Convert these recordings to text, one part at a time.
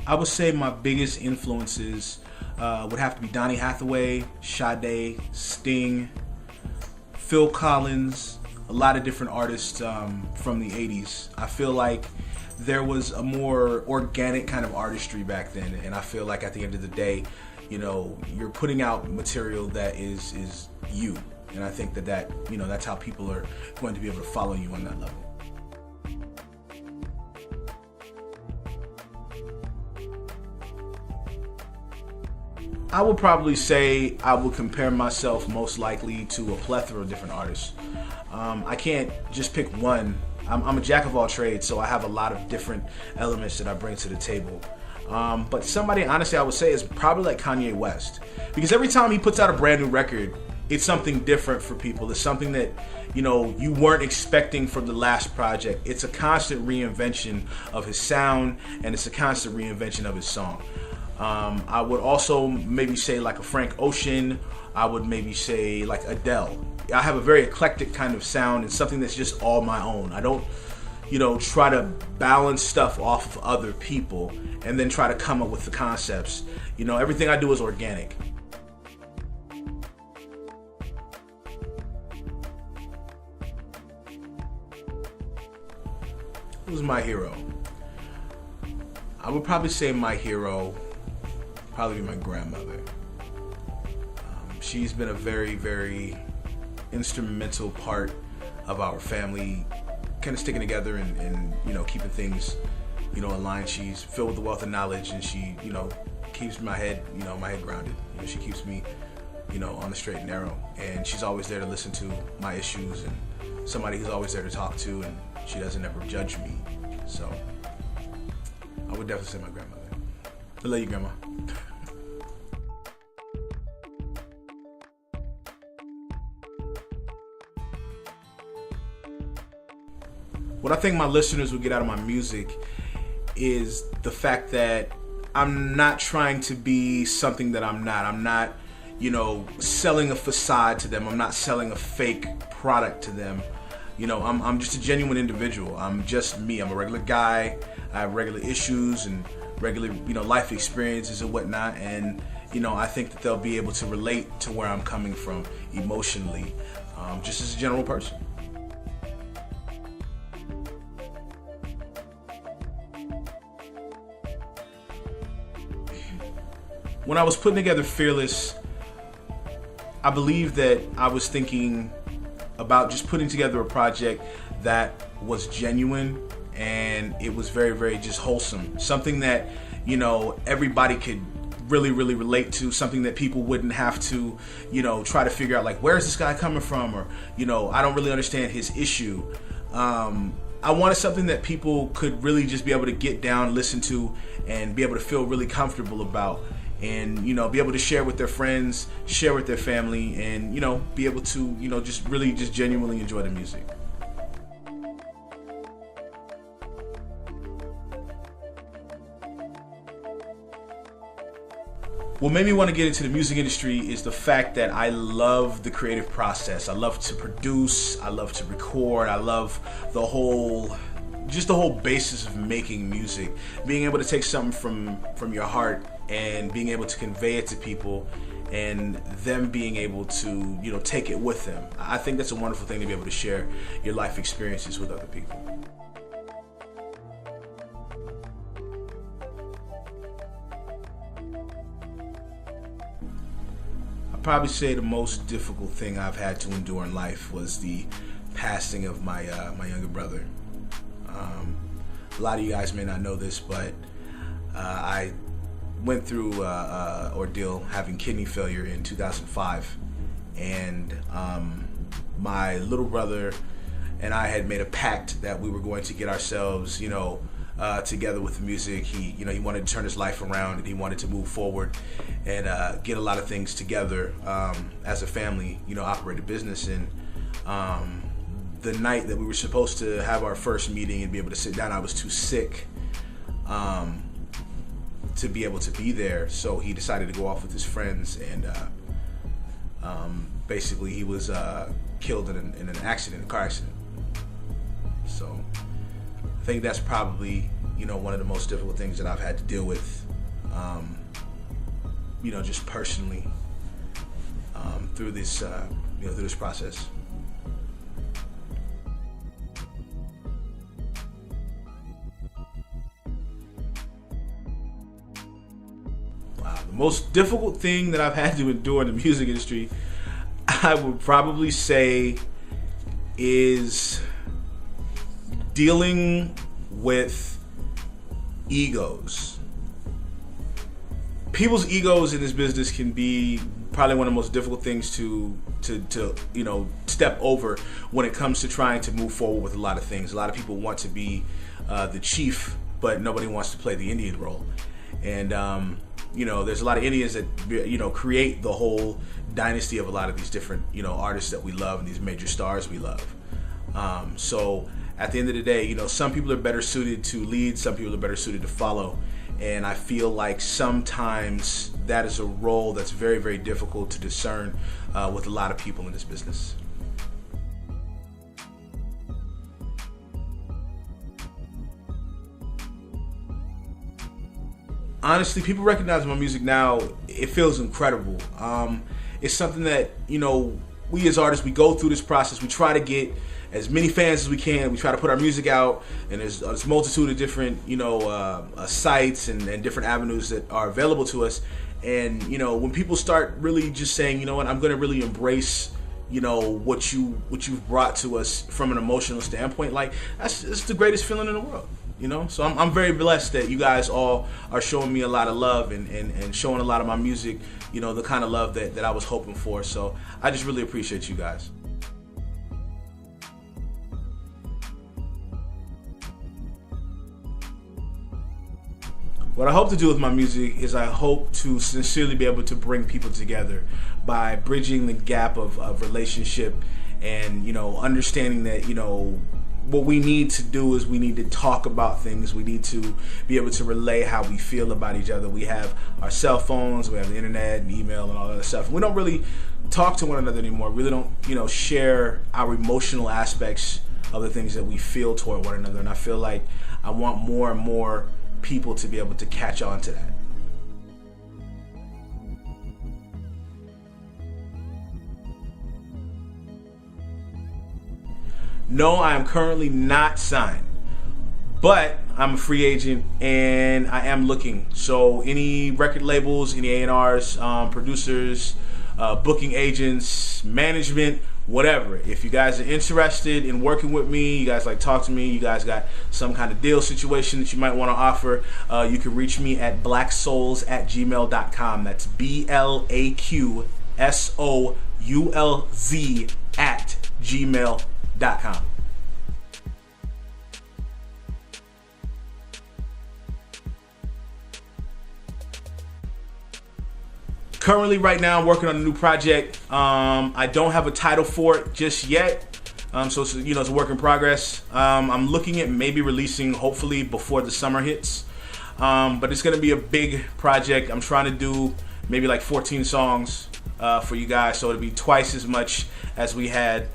I would say my biggest influences would have to be Donny Hathaway, Sade, Sting, Phil Collins, a lot of different artists from the 80s. I feel like there was a more organic kind of artistry back then, and I feel like at the end of the day, you know, you're putting out material that is you, and I think that you know, that's how people are going to be able to follow you on that level. I would probably say I would compare myself most likely to a plethora of different artists. I can't just pick one. I'm a jack of all trades, so I have a lot of different elements that I bring to the table. But somebody, honestly, I would say is probably like Kanye West. Because every time he puts out a brand new record, it's something different for people. It's something that, you know, you weren't expecting from the last project. It's a constant reinvention of his sound, and it's a constant reinvention of his song. I would also maybe say like a Frank Ocean. I would maybe say like Adele. I have a very eclectic kind of sound. It's something that's just all my own. I don't, you know, try to balance stuff off of other people and then try to come up with the concepts. You know, everything I do is organic. Who's my hero? I would probably say my hero probably be my grandmother. She's been a very, very instrumental part of our family, kind of sticking together and you know, keeping things, you know, aligned. She's filled with a wealth of knowledge, and she, you know, keeps my head grounded. You know, she keeps me, you know, on the straight and narrow, and she's always there to listen to my issues, and somebody who's always there to talk to, and she doesn't ever judge me. So I would definitely say my grandmother. I love you, Grandma. What I think my listeners will get out of my music is the fact that I'm not trying to be something that I'm not. I'm not, you know, selling a facade to them. I'm not selling a fake product to them. You know, I'm just a genuine individual. I'm just me. I'm a regular guy. I have regular issues and regular, you know, life experiences and whatnot. And, you know, I think that they'll be able to relate to where I'm coming from emotionally, just as a general person. When I was putting together Fearless, I believe that I was thinking about just putting together a project that was genuine, and it was very, very just wholesome. Something that, you know, everybody could really, really relate to. Something that people wouldn't have to, you know, try to figure out like, where is this guy coming from? Or, you know, I don't really understand his issue. I wanted something that people could really just be able to get down, listen to, and be able to feel really comfortable about. And, you know, be able to share with their friends, share with their family, and, you know, be able to, you know, just really just genuinely enjoy the music. What made me want to get into the music industry is the fact that I love the creative process. I love to produce, I love to record, I love the whole basis of making music. Being able to take something from your heart and being able to convey it to people, and them being able to, you know, take it with them. I think that's a wonderful thing, to be able to share your life experiences with other people. I'd probably say the most difficult thing I've had to endure in life was the passing of my younger brother. A lot of you guys may not know this, but I went through ordeal having kidney failure in 2005, and my little brother and I had made a pact that we were going to get ourselves, you know, together with the music. He wanted to turn his life around, and he wanted to move forward and get a lot of things together as a family, you know, operate a business. And the night that we were supposed to have our first meeting and be able to sit down, I was too sick to be able to be there, so he decided to go off with his friends, and basically he was killed in an accident, a car accident. So I think that's probably one of the most difficult things that I've had to deal with, just personally, through this, through this process. Wow, the most difficult thing that I've had to endure in the music industry, I would probably say, is dealing with egos. People's egos in this business can be probably one of the most difficult things to step over when it comes to trying to move forward with a lot of things. A lot of people want to be the chief, but nobody wants to play the Indian role. And there's a lot of Indians that create the whole dynasty of a lot of these different artists that we love and these major stars we love. So at the end of the day, some people are better suited to lead, some people are better suited to follow. And I feel like sometimes that is a role that's very, very difficult to discern with a lot of people in this business. Honestly, people recognize my music now. It feels incredible. It's something that, we as artists, we go through this process. We try to get as many fans as we can. We try to put our music out, and there's a multitude of different, sites and different avenues that are available to us. And, when people start really just saying, you know what, I'm going to really embrace, what you've brought to us from an emotional standpoint, like it's the greatest feeling in the world. So I'm very blessed that you guys all are showing me a lot of love and showing a lot of my music, the kind of love that I was hoping for. So I just really appreciate you guys. What I hope to do with my music is I hope to sincerely be able to bring people together by bridging the gap of relationship and, understanding that, what we need to do is we need to talk about things. We need to be able to relay how we feel about each other. We have our cell phones, we have the internet and email and all that stuff. We don't really talk to one another anymore. We really don't, share our emotional aspects of the things that we feel toward one another. And I feel like I want more and more people to be able to catch on to that. No, I am currently not signed, but I'm a free agent and I am looking. So any record labels, any A&Rs, producers, booking agents, management, whatever. If you guys are interested in working with me, you guys talk to me, you guys got some kind of deal situation that you might want to offer, you can reach me at blaqsoulz@gmail.com. That's BLAQSOULZ@gmail.com. Currently, right now, I'm working on a new project. I don't have a title for it just yet, so it's, it's a work in progress. I'm looking at maybe releasing, hopefully, before the summer hits. But it's going to be a big project. I'm trying to do maybe 14 songs for you guys, so it'll be twice as much as we had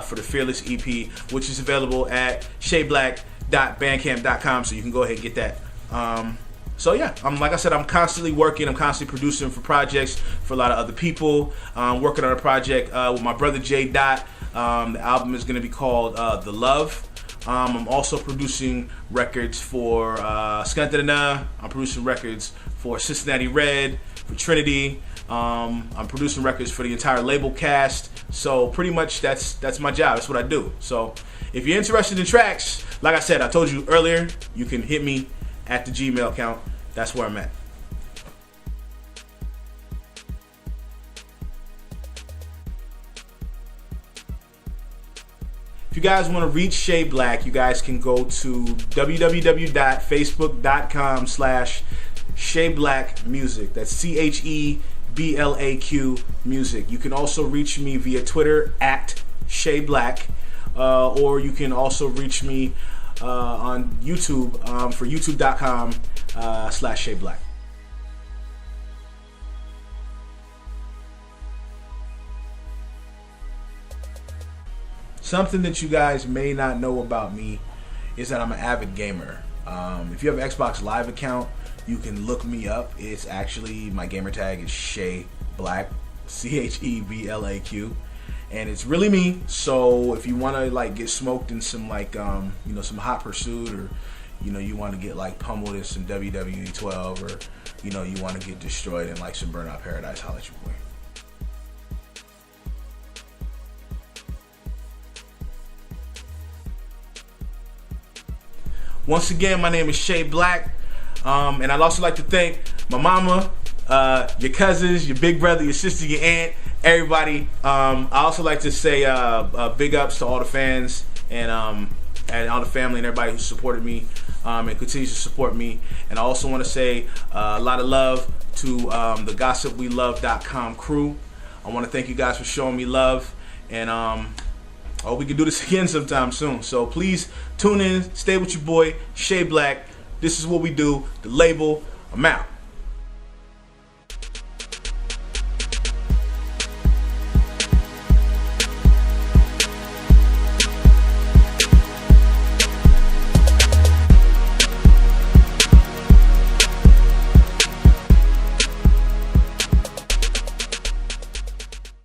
for the Fearless EP, which is available at shayblaq.bandcamp.com, so you can go ahead and get that. So yeah, like I said, I'm constantly working. I'm constantly producing for projects for a lot of other people. I'm working on a project with my brother J. Dot. The album is going to be called The Love. I'm also producing records for Skantana. I'm producing records for Cincinnati Red, for Trinity. I'm producing records for the entire label cast. So pretty much that's my job. That's what I do. So if you're interested in tracks, like I said, I told you earlier, you can hit me at the Gmail account. That's where I'm at. If you guys want to reach Shay Blaq, you guys can go to www.facebook.com/ShayBlaq Music. That's CHEBLAQ Music. You can also reach me via Twitter at Shay Blaq, or you can also reach me on YouTube for youtube.com/ShayBlaq. Something that you guys may not know about me is that I'm an avid gamer. If you have an Xbox Live account, you can look me up. It's actually, my gamer tag is Shay Blaq, CHEBLAQ, and it's really me. So if you want to like get smoked in some like you know, some hot pursuit, or you know, you want to get like pummeled in some WWE 12, or you know, you want to get destroyed in like some Burnout Paradise, holla at your boy. Once again, my name is Shay Blaq, and I'd also like to thank my mama, your cousins, your big brother, your sister, your aunt, everybody. I also like to say big ups to all the fans and all the family and everybody who supported me and continues to support me. And I also want to say a lot of love to the GossipWeLove.com crew. I want to thank you guys for showing me love, and I hope we can do this again sometime soon. So please tune in, stay with your boy Shay Blaq. This is what we do, the label. I'm out.